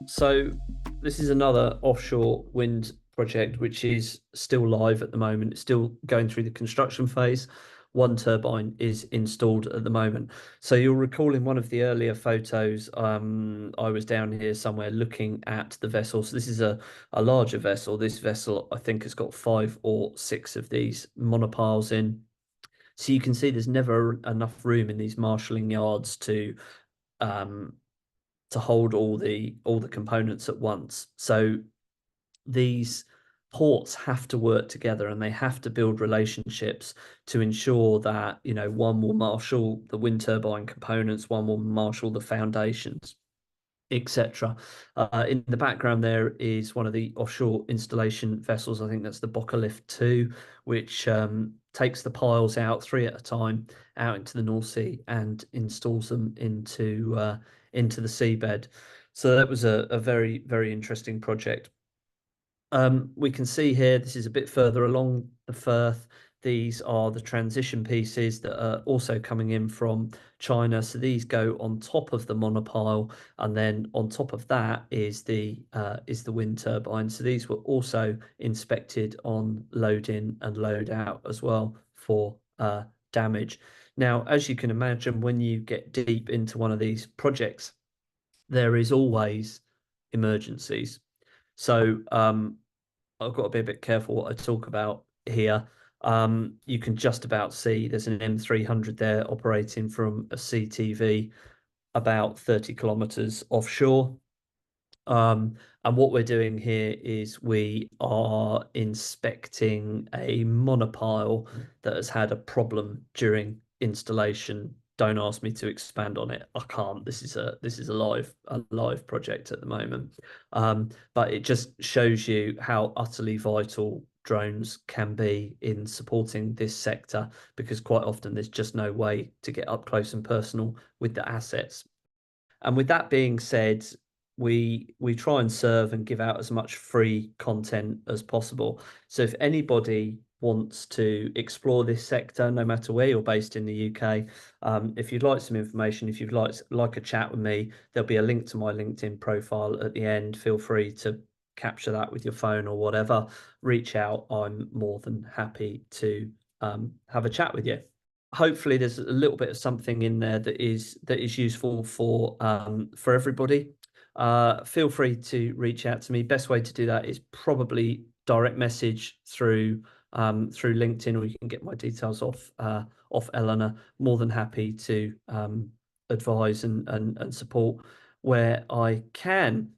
So this is another offshore wind project, which is still live at the moment. It's still going through the construction phase. One turbine is installed at the moment. So you'll recall in one of the earlier photos, I was down here somewhere looking at the vessel. So this is a larger vessel. This vessel, I think, has got 5 or 6 of these monopiles in. So you can see there's never enough room in these marshalling yards um, to hold all the components at once. So these ports have to work together, and they have to build relationships to ensure that, you know, one will marshal the wind turbine components, one will marshal the foundations, etc. In the background there is one of the offshore installation vessels. I think that's the 𝗟𝗶𝗸𝗀𝗀, which takes the piles out 3 at a time out into the North Sea and installs them into the seabed. So that was a very, very interesting project. We can see here, this is a bit further along the Firth. These are the transition pieces that are also coming in from China. So these go on top of the monopile, and then on top of that is the wind turbine. So these were also inspected on load in and load out as well for damage. Now, as you can imagine, when you get deep into one of these projects, there is always emergencies. So I've got to be a bit careful what I talk about here. You can just about see there's an M300 there operating from a CTV about 30 kilometers offshore. And what we're doing here is we are inspecting a monopile that has had a problem during installation. Don't ask me to expand on it. I can't. This is a live project at the moment. But it just shows you how utterly vital drones can be in supporting this sector, because quite often there's just no way to get up close and personal with the assets. And with that being said, we try and serve and give out as much free content as possible. So if anybody wants to explore this sector, no matter where you're based in the UK, if you'd like some information, if you'd like a chat with me, there'll be a link to my LinkedIn profile at the end. Feel free to capture that with your phone or whatever. Reach out. I'm more than happy to have a chat with you. Hopefully there's a little bit of something in there that is useful for everybody. Feel free to reach out to me. Best way to do that is probably direct message through LinkedIn, or you can get my details off Eleanor. More than happy to advise and support where I can.